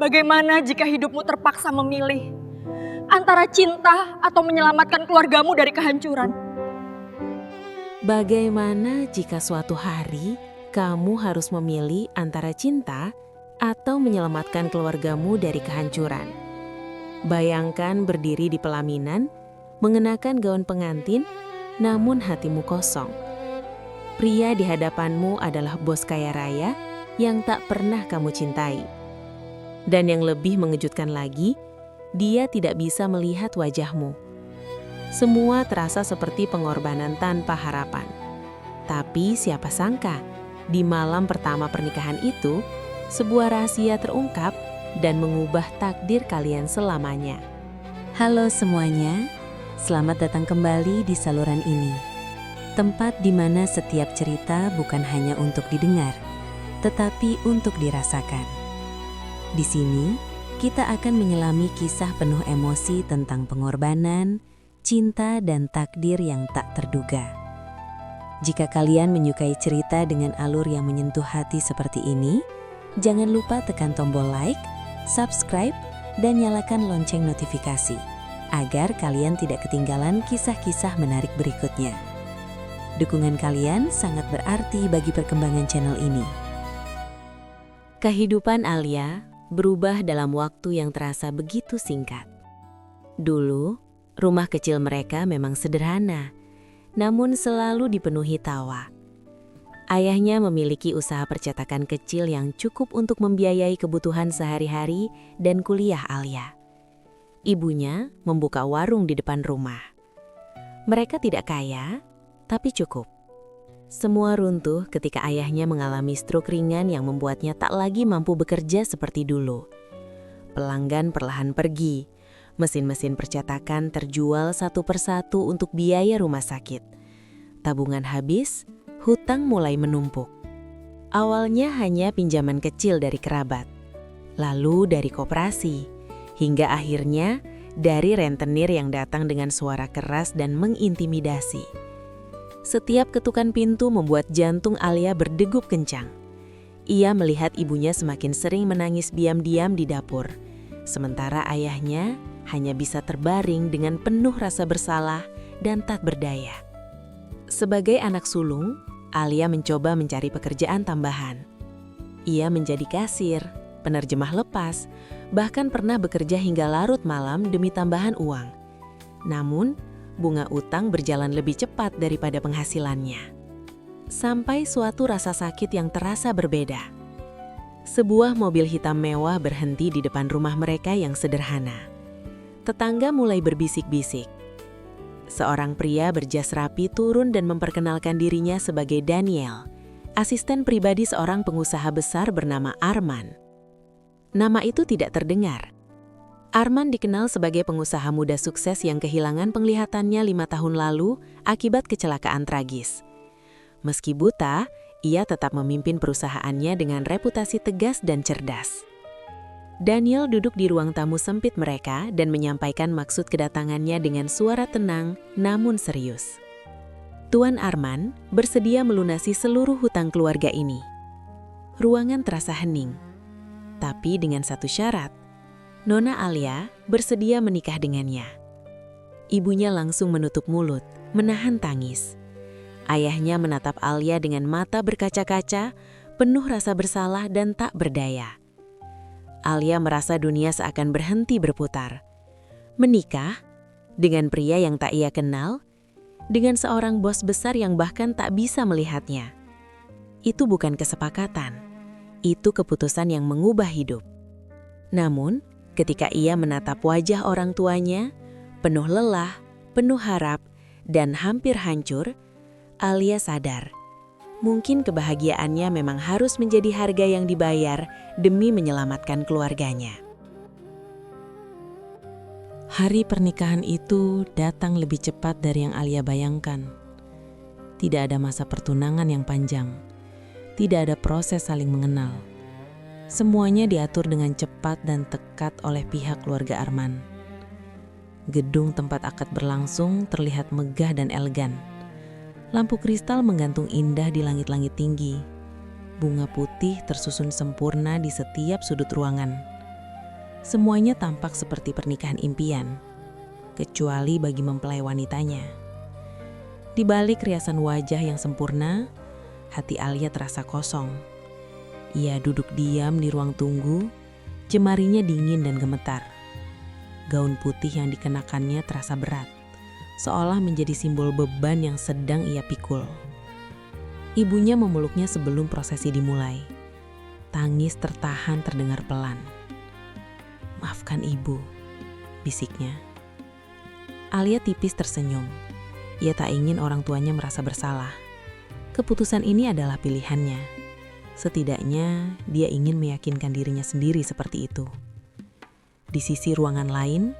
Bagaimana jika hidupmu terpaksa memilih antara cinta atau menyelamatkan keluargamu dari kehancuran? Bagaimana jika suatu hari kamu harus memilih antara cinta atau menyelamatkan keluargamu dari kehancuran? Bayangkan berdiri di pelaminan, mengenakan gaun pengantin, namun hatimu kosong. Pria di hadapanmu adalah bos kaya raya yang tak pernah kamu cintai. Dan yang lebih mengejutkan lagi, dia tidak bisa melihat wajahmu. Semua terasa seperti pengorbanan tanpa harapan. Tapi siapa sangka, di malam pertama pernikahan itu, sebuah rahasia terungkap dan mengubah takdir kalian selamanya. Halo semuanya, selamat datang kembali di saluran ini. Tempat di mana setiap cerita bukan hanya untuk didengar, tetapi untuk dirasakan. Di sini, kita akan menyelami kisah penuh emosi tentang pengorbanan, cinta, dan takdir yang tak terduga. Jika kalian menyukai cerita dengan alur yang menyentuh hati seperti ini, jangan lupa tekan tombol like, subscribe, dan nyalakan lonceng notifikasi, agar kalian tidak ketinggalan kisah-kisah menarik berikutnya. Dukungan kalian sangat berarti bagi perkembangan channel ini. Kehidupan Alia berubah dalam waktu yang terasa begitu singkat. Dulu, rumah kecil mereka memang sederhana, namun selalu dipenuhi tawa. Ayahnya memiliki usaha percetakan kecil yang cukup untuk membiayai kebutuhan sehari-hari dan kuliah Alia. Ibunya membuka warung di depan rumah. Mereka tidak kaya, tapi cukup. Semua runtuh ketika ayahnya mengalami stroke ringan yang membuatnya tak lagi mampu bekerja seperti dulu. Pelanggan perlahan pergi. Mesin-mesin percetakan terjual satu persatu untuk biaya rumah sakit. Tabungan habis, hutang mulai menumpuk. Awalnya hanya pinjaman kecil dari kerabat, lalu dari koperasi, hingga akhirnya dari rentenir yang datang dengan suara keras dan mengintimidasi. Setiap ketukan pintu membuat jantung Alia berdegup kencang. Ia melihat ibunya semakin sering menangis diam-diam di dapur, sementara ayahnya hanya bisa terbaring dengan penuh rasa bersalah dan tak berdaya. Sebagai anak sulung, Alia mencoba mencari pekerjaan tambahan. Ia menjadi kasir, penerjemah lepas, bahkan pernah bekerja hingga larut malam demi tambahan uang. Namun, bunga utang berjalan lebih cepat daripada penghasilannya. Sampai suatu rasa sakit yang terasa berbeda. Sebuah mobil hitam mewah berhenti di depan rumah mereka yang sederhana. Tetangga mulai berbisik-bisik. Seorang pria berjas rapi turun dan memperkenalkan dirinya sebagai Daniel, asisten pribadi seorang pengusaha besar bernama Arman. Nama itu tidak terdengar. Arman dikenal sebagai pengusaha muda sukses yang kehilangan penglihatannya 5 tahun lalu akibat kecelakaan tragis. Meski buta, ia tetap memimpin perusahaannya dengan reputasi tegas dan cerdas. Daniel duduk di ruang tamu sempit mereka dan menyampaikan maksud kedatangannya dengan suara tenang namun serius. Tuan Arman bersedia melunasi seluruh hutang keluarga ini. Ruangan terasa hening, tapi dengan satu syarat. Nona Alia bersedia menikah dengannya. Ibunya langsung menutup mulut, menahan tangis. Ayahnya menatap Alia dengan mata berkaca-kaca, penuh rasa bersalah dan tak berdaya. Alia merasa dunia seakan berhenti berputar. Menikah dengan pria yang tak ia kenal, dengan seorang bos besar yang bahkan tak bisa melihatnya. Itu bukan kesepakatan, itu keputusan yang mengubah hidup. Namun, ketika ia menatap wajah orang tuanya, penuh lelah, penuh harap, dan hampir hancur, Alia sadar, mungkin kebahagiaannya memang harus menjadi harga yang dibayar demi menyelamatkan keluarganya. Hari pernikahan itu datang lebih cepat dari yang Alia bayangkan. Tidak ada masa pertunangan yang panjang, tidak ada proses saling mengenal. Semuanya diatur dengan cepat dan tekat oleh pihak keluarga Arman. Gedung tempat akad berlangsung terlihat megah dan elegan. Lampu kristal menggantung indah di langit-langit tinggi. Bunga putih tersusun sempurna di setiap sudut ruangan. Semuanya tampak seperti pernikahan impian, kecuali bagi mempelai wanitanya. Di balik riasan wajah yang sempurna, hati Alia terasa kosong. Ia duduk diam di ruang tunggu, jemarinya dingin dan gemetar. Gaun putih yang dikenakannya terasa berat, seolah menjadi simbol beban yang sedang ia pikul. Ibunya memeluknya sebelum prosesi dimulai. Tangis tertahan terdengar pelan. "Maafkan ibu," bisiknya. Alia tipis tersenyum. Ia tak ingin orang tuanya merasa bersalah. Keputusan ini adalah pilihannya. Setidaknya dia ingin meyakinkan dirinya sendiri seperti itu. Di sisi ruangan lain,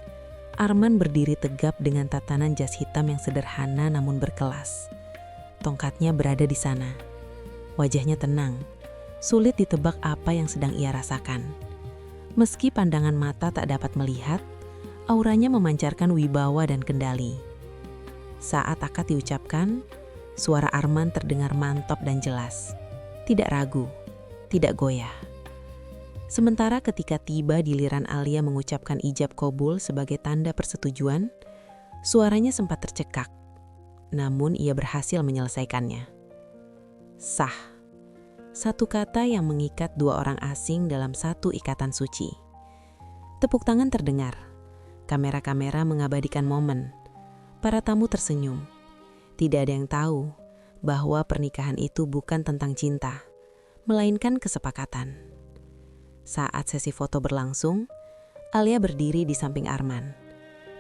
Arman berdiri tegap dengan tatanan jas hitam yang sederhana namun berkelas. Tongkatnya berada di sana. Wajahnya tenang, sulit ditebak apa yang sedang ia rasakan. Meski pandangan mata tak dapat melihat, auranya memancarkan wibawa dan kendali. Saat akad diucapkan, suara Arman terdengar mantap dan jelas. Tidak ragu, tidak goyah. Sementara ketika tiba giliran Alia mengucapkan ijab kabul sebagai tanda persetujuan, suaranya sempat tercekak. Namun ia berhasil menyelesaikannya. Sah. Satu kata yang mengikat dua orang asing dalam satu ikatan suci. Tepuk tangan terdengar. Kamera-kamera mengabadikan momen. Para tamu tersenyum. Tidak ada yang tahu bahwa pernikahan itu bukan tentang cinta, melainkan kesepakatan. Saat sesi foto berlangsung, Alia berdiri di samping Arman.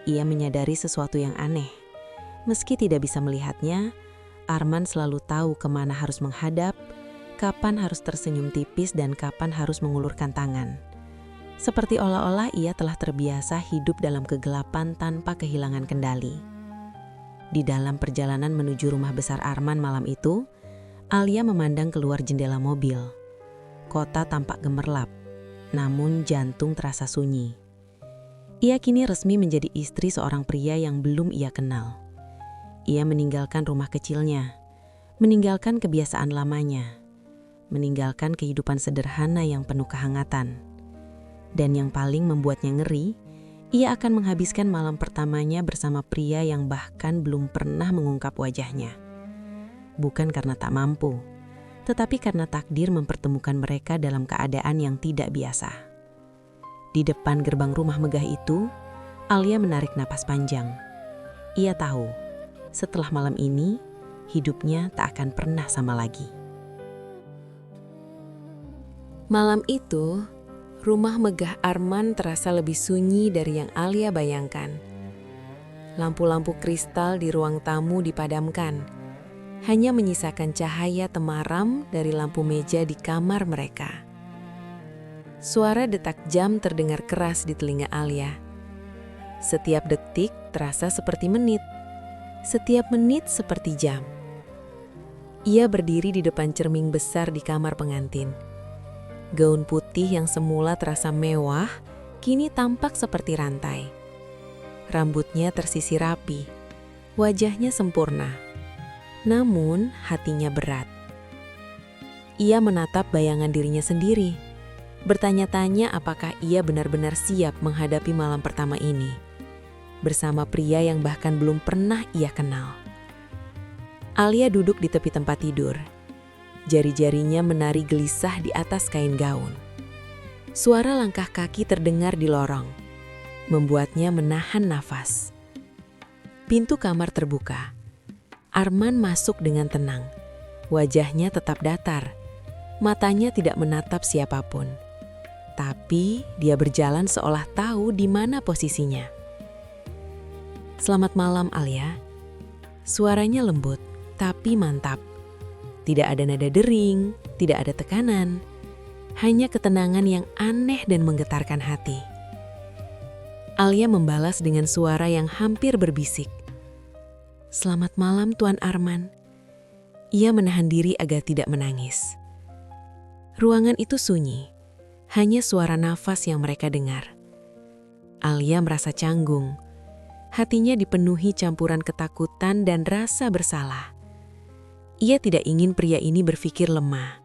Ia menyadari sesuatu yang aneh. Meski tidak bisa melihatnya, Arman selalu tahu kemana harus menghadap, kapan harus tersenyum tipis dan kapan harus mengulurkan tangan. Seperti olah-olah ia telah terbiasa hidup dalam kegelapan tanpa kehilangan kendali. Di dalam perjalanan menuju rumah besar Arman malam itu, Alia memandang keluar jendela mobil. Kota tampak gemerlap, namun jantung terasa sunyi. Ia kini resmi menjadi istri seorang pria yang belum ia kenal. Ia meninggalkan rumah kecilnya, meninggalkan kebiasaan lamanya, meninggalkan kehidupan sederhana yang penuh kehangatan. Dan yang paling membuatnya ngeri, ia akan menghabiskan malam pertamanya bersama pria yang bahkan belum pernah mengungkap wajahnya. Bukan karena tak mampu, tetapi karena takdir mempertemukan mereka dalam keadaan yang tidak biasa. Di depan gerbang rumah megah itu, Alia menarik napas panjang. Ia tahu, setelah malam ini, hidupnya tak akan pernah sama lagi. Malam itu, rumah megah Arman terasa lebih sunyi dari yang Alia bayangkan. Lampu-lampu kristal di ruang tamu dipadamkan, hanya menyisakan cahaya temaram dari lampu meja di kamar mereka. Suara detak jam terdengar keras di telinga Alia. Setiap detik terasa seperti menit, setiap menit seperti jam. Ia berdiri di depan cermin besar di kamar pengantin. Gaun putih yang semula terasa mewah, kini tampak seperti rantai. Rambutnya tersisir rapi, wajahnya sempurna. Namun hatinya berat. Ia menatap bayangan dirinya sendiri, bertanya-tanya apakah ia benar-benar siap menghadapi malam pertama ini, bersama pria yang bahkan belum pernah ia kenal. Alia duduk di tepi tempat tidur. Jari-jarinya menari gelisah di atas kain gaun. Suara langkah kaki terdengar di lorong, membuatnya menahan nafas. Pintu kamar terbuka. Arman masuk dengan tenang. Wajahnya tetap datar. Matanya tidak menatap siapapun. Tapi dia berjalan seolah tahu di mana posisinya. "Selamat malam, Alia." Suaranya lembut, tapi mantap. Tidak ada nada dering, tidak ada tekanan. Hanya ketenangan yang aneh dan menggetarkan hati. Alia membalas dengan suara yang hampir berbisik. "Selamat malam, Tuan Arman." Ia menahan diri agar tidak menangis. Ruangan itu sunyi, hanya suara nafas yang mereka dengar. Alia merasa canggung. Hatinya dipenuhi campuran ketakutan dan rasa bersalah. Ia tidak ingin pria ini berpikir lemah.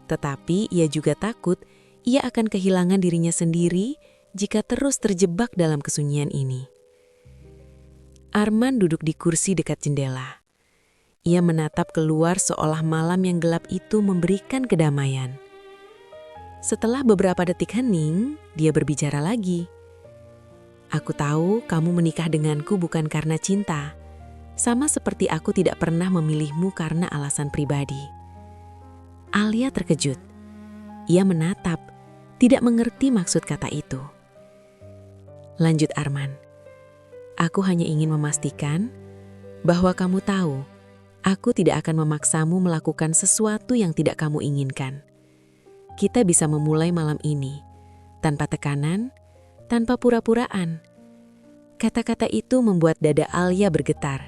Tetapi ia juga takut ia akan kehilangan dirinya sendiri jika terus terjebak dalam kesunyian ini. Arman duduk di kursi dekat jendela. Ia menatap keluar seolah malam yang gelap itu memberikan kedamaian. Setelah beberapa detik hening, dia berbicara lagi. Aku tahu kamu menikah denganku bukan karena cinta, sama seperti aku tidak pernah memilihmu karena alasan pribadi. Alia terkejut. Ia menatap, tidak mengerti maksud kata itu. Lanjut Arman. Aku hanya ingin memastikan bahwa kamu tahu, aku tidak akan memaksamu melakukan sesuatu yang tidak kamu inginkan. Kita bisa memulai malam ini, tanpa tekanan, tanpa pura-puraan. Kata-kata itu membuat dada Alia bergetar.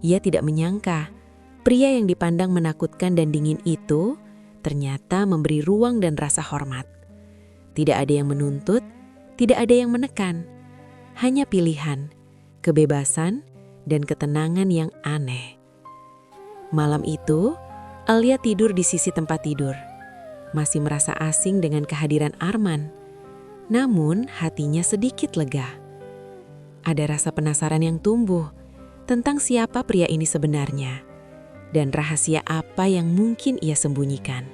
Ia tidak menyangka, pria yang dipandang menakutkan dan dingin itu ternyata memberi ruang dan rasa hormat. Tidak ada yang menuntut, tidak ada yang menekan. Hanya pilihan, kebebasan, dan ketenangan yang aneh. Malam itu, Alia tidur di sisi tempat tidur. Masih merasa asing dengan kehadiran Arman. Namun hatinya sedikit lega. Ada rasa penasaran yang tumbuh tentang siapa pria ini sebenarnya dan rahasia apa yang mungkin ia sembunyikan.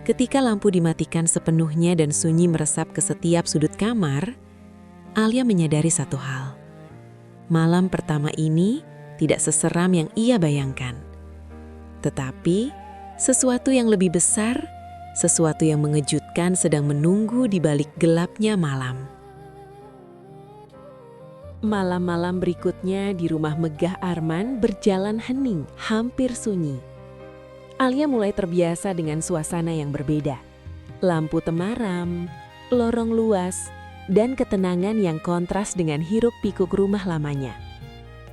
Ketika lampu dimatikan sepenuhnya dan sunyi meresap ke setiap sudut kamar, Alia menyadari satu hal. Malam pertama ini tidak seseram yang ia bayangkan. Tetapi sesuatu yang lebih besar, sesuatu yang mengejutkan sedang menunggu di balik gelapnya malam. Malam-malam berikutnya di rumah megah Arman berjalan hening, hampir sunyi. Alia mulai terbiasa dengan suasana yang berbeda. Lampu temaram, lorong luas, dan ketenangan yang kontras dengan hiruk-pikuk rumah lamanya.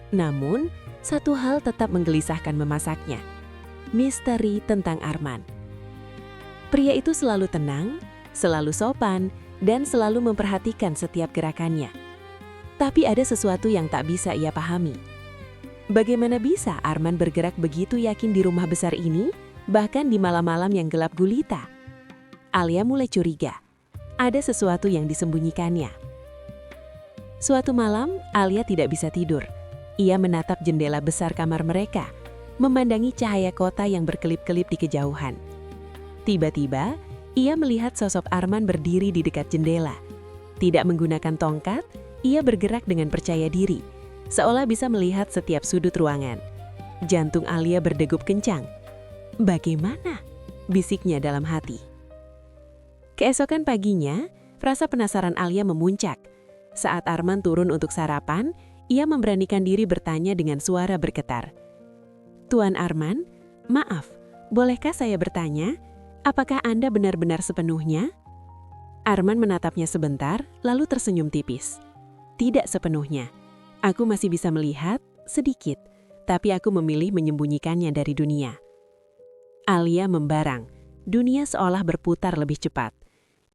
Namun, satu hal tetap menggelisahkan memasaknya. Misteri tentang Arman. Pria itu selalu tenang, selalu sopan, dan selalu memperhatikan setiap gerakannya. Tapi ada sesuatu yang tak bisa ia pahami. Bagaimana bisa Arman bergerak begitu yakin di rumah besar ini, bahkan di malam-malam yang gelap gulita? Alia mulai curiga. Ada sesuatu yang disembunyikannya. Suatu malam, Alia tidak bisa tidur. Ia menatap jendela besar kamar mereka, memandangi cahaya kota yang berkelip-kelip di kejauhan. Tiba-tiba, ia melihat sosok Arman berdiri di dekat jendela. Tidak menggunakan tongkat, ia bergerak dengan percaya diri, seolah bisa melihat setiap sudut ruangan. Jantung Alia berdegup kencang. Bagaimana? Bisiknya dalam hati. Keesokan paginya, rasa penasaran Alia memuncak. Saat Arman turun untuk sarapan, ia memberanikan diri bertanya dengan suara bergetar. Tuan Arman, maaf, bolehkah saya bertanya, apakah Anda benar-benar sepenuhnya? Arman menatapnya sebentar, lalu tersenyum tipis. Tidak sepenuhnya. Aku masih bisa melihat, sedikit, tapi aku memilih menyembunyikannya dari dunia. Alia membarang. Dunia seolah berputar lebih cepat.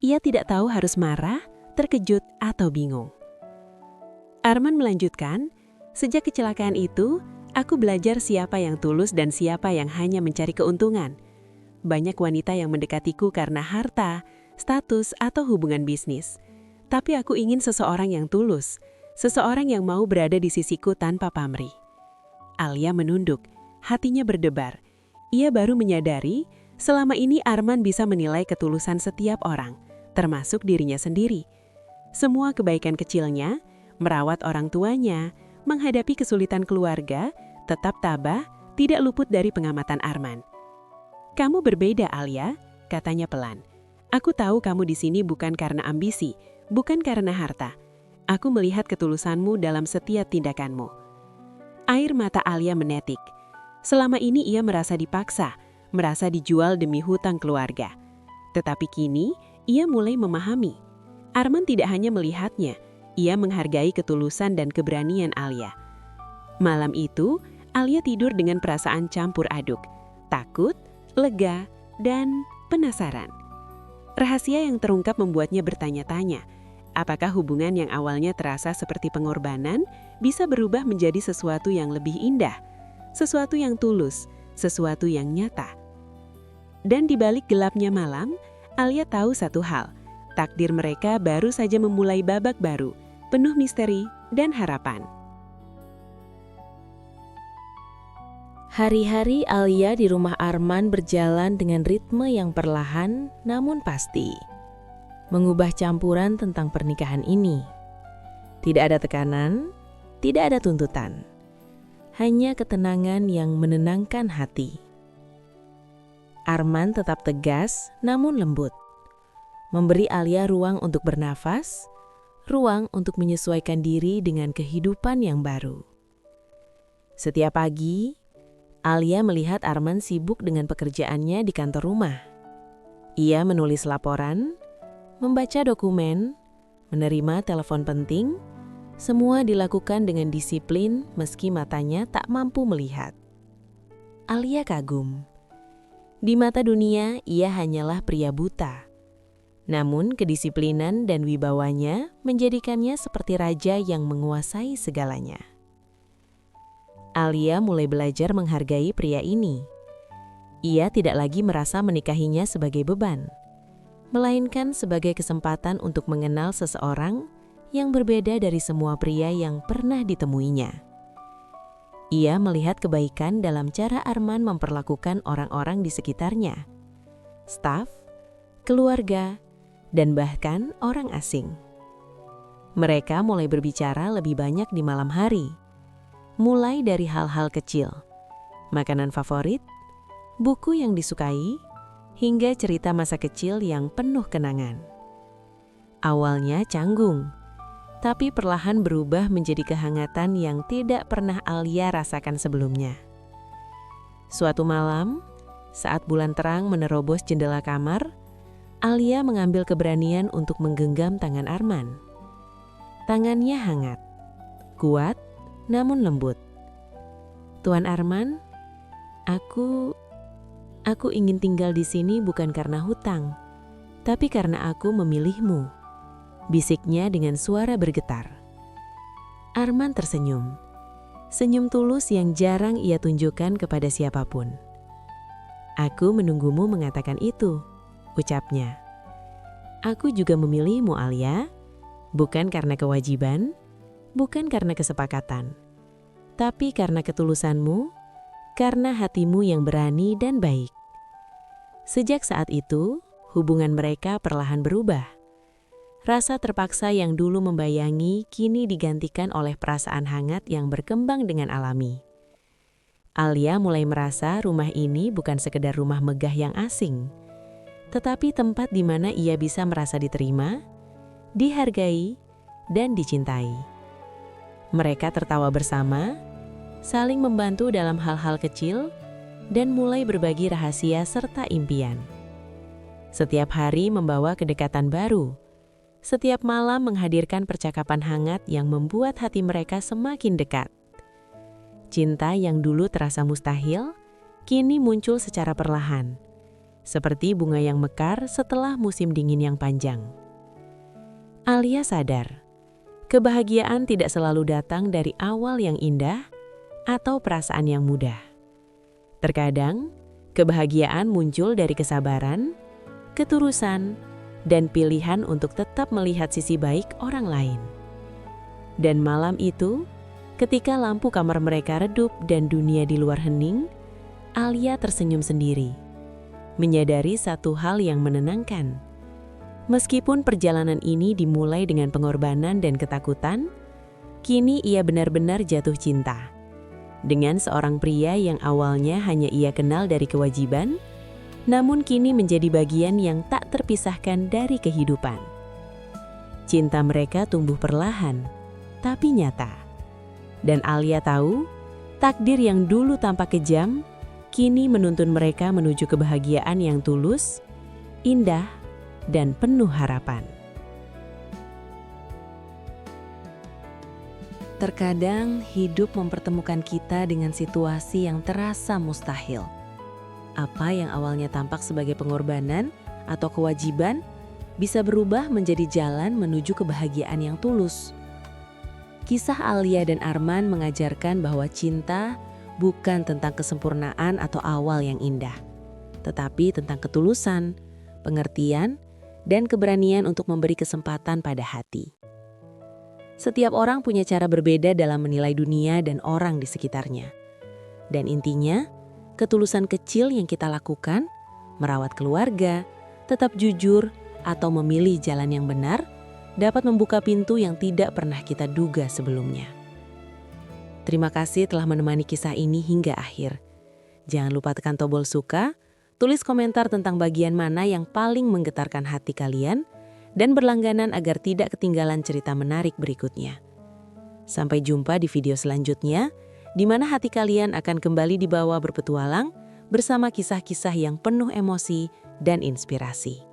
Ia tidak tahu harus marah, terkejut, atau bingung. Arman melanjutkan, sejak kecelakaan itu, aku belajar siapa yang tulus dan siapa yang hanya mencari keuntungan. Banyak wanita yang mendekatiku karena harta, status, atau hubungan bisnis. Tapi aku ingin seseorang yang tulus, seseorang yang mau berada di sisiku tanpa pamrih. Alia menunduk, hatinya berdebar. Ia baru menyadari, selama ini Arman bisa menilai ketulusan setiap orang, termasuk dirinya sendiri. Semua kebaikan kecilnya, merawat orang tuanya, menghadapi kesulitan keluarga, tetap tabah, tidak luput dari pengamatan Arman. Kamu berbeda, Alia, katanya pelan. Aku tahu kamu di sini bukan karena ambisi, bukan karena harta. Aku melihat ketulusanmu dalam setiap tindakanmu. Air mata Alia menetik. Selama ini ia merasa dipaksa, merasa dijual demi hutang keluarga. Tetapi kini, ia mulai memahami. Arman tidak hanya melihatnya, ia menghargai ketulusan dan keberanian Alia. Malam itu, Alia tidur dengan perasaan campur aduk, takut, lega, dan penasaran. Rahasia yang terungkap membuatnya bertanya-tanya, apakah hubungan yang awalnya terasa seperti pengorbanan bisa berubah menjadi sesuatu yang lebih indah, sesuatu yang tulus, sesuatu yang nyata. Dan di balik gelapnya malam, Alia tahu satu hal, Takdir mereka baru saja memulai babak baru, penuh misteri dan harapan. Hari-hari Alia di rumah Arman berjalan dengan ritme yang perlahan namun pasti. Mengubah campuran tentang pernikahan ini. Tidak ada tekanan, tidak ada tuntutan. Hanya ketenangan yang menenangkan hati. Arman tetap tegas namun lembut. Memberi Alia ruang untuk bernafas, ruang untuk menyesuaikan diri dengan kehidupan yang baru. Setiap pagi, Alia melihat Arman sibuk dengan pekerjaannya di kantor rumah. Ia menulis laporan, membaca dokumen, menerima telepon penting, semua dilakukan dengan disiplin meski matanya tak mampu melihat. Alia kagum. Di mata dunia, ia hanyalah pria buta. Namun kedisiplinan dan wibawanya menjadikannya seperti raja yang menguasai segalanya. Alia mulai belajar menghargai pria ini. Ia tidak lagi merasa menikahinya sebagai beban, melainkan sebagai kesempatan untuk mengenal seseorang yang berbeda dari semua pria yang pernah ditemuinya. Ia melihat kebaikan dalam cara Arman memperlakukan orang-orang di sekitarnya, staf, keluarga, dan bahkan orang asing. Mereka mulai berbicara lebih banyak di malam hari. Mulai dari hal-hal kecil, makanan favorit, buku yang disukai, hingga cerita masa kecil yang penuh kenangan. Awalnya canggung, tapi perlahan berubah menjadi kehangatan yang tidak pernah Alia rasakan sebelumnya. Suatu malam, saat bulan terang menerobos jendela kamar, Alia mengambil keberanian untuk menggenggam tangan Arman. Tangannya hangat, kuat, namun lembut. Tuan Arman, aku ingin tinggal di sini bukan karena hutang, tapi karena aku memilihmu, bisiknya dengan suara bergetar. Arman tersenyum, senyum tulus yang jarang ia tunjukkan kepada siapapun. Aku menunggumu mengatakan itu, ucapnya. Aku juga memilihmu, Alia, bukan karena kewajiban, bukan karena kesepakatan, tapi karena ketulusanmu, karena hatimu yang berani dan baik. Sejak saat itu, hubungan mereka perlahan berubah. Rasa terpaksa yang dulu membayangi kini digantikan oleh perasaan hangat yang berkembang dengan alami. Alia mulai merasa rumah ini bukan sekedar rumah megah yang asing, tetapi tempat di mana ia bisa merasa diterima, dihargai, dan dicintai. Mereka tertawa bersama, saling membantu dalam hal-hal kecil, dan mulai berbagi rahasia serta impian. Setiap hari membawa kedekatan baru. Setiap malam menghadirkan percakapan hangat yang membuat hati mereka semakin dekat. Cinta yang dulu terasa mustahil, kini muncul secara perlahan. Seperti bunga yang mekar setelah musim dingin yang panjang. Alia sadar, kebahagiaan tidak selalu datang dari awal yang indah atau perasaan yang mudah. Terkadang, kebahagiaan muncul dari kesabaran, ketulusan, dan pilihan untuk tetap melihat sisi baik orang lain. Dan malam itu, ketika lampu kamar mereka redup dan dunia di luar hening, Alia tersenyum sendiri, menyadari satu hal yang menenangkan. Meskipun perjalanan ini dimulai dengan pengorbanan dan ketakutan, kini ia benar-benar jatuh cinta. Dengan seorang pria yang awalnya hanya ia kenal dari kewajiban, namun kini menjadi bagian yang tak terpisahkan dari kehidupan. Cinta mereka tumbuh perlahan, tapi nyata. Dan Alia tahu, takdir yang dulu tampak kejam, kini menuntun mereka menuju kebahagiaan yang tulus, indah, dan penuh harapan. Terkadang hidup mempertemukan kita dengan situasi yang terasa mustahil. Apa yang awalnya tampak sebagai pengorbanan atau kewajiban bisa berubah menjadi jalan menuju kebahagiaan yang tulus. Kisah Alia dan Arman mengajarkan bahwa cinta bukan tentang kesempurnaan atau awal yang indah, tetapi tentang ketulusan, pengertian, dan keberanian untuk memberi kesempatan pada hati. Setiap orang punya cara berbeda dalam menilai dunia dan orang di sekitarnya. Dan intinya, ketulusan kecil yang kita lakukan, merawat keluarga, tetap jujur, atau memilih jalan yang benar, dapat membuka pintu yang tidak pernah kita duga sebelumnya. Terima kasih telah menemani kisah ini hingga akhir. Jangan lupa tekan tombol suka, tulis komentar tentang bagian mana yang paling menggetarkan hati kalian, dan berlangganan agar tidak ketinggalan cerita menarik berikutnya. Sampai jumpa di video selanjutnya, di mana hati kalian akan kembali dibawa berpetualang bersama kisah-kisah yang penuh emosi dan inspirasi.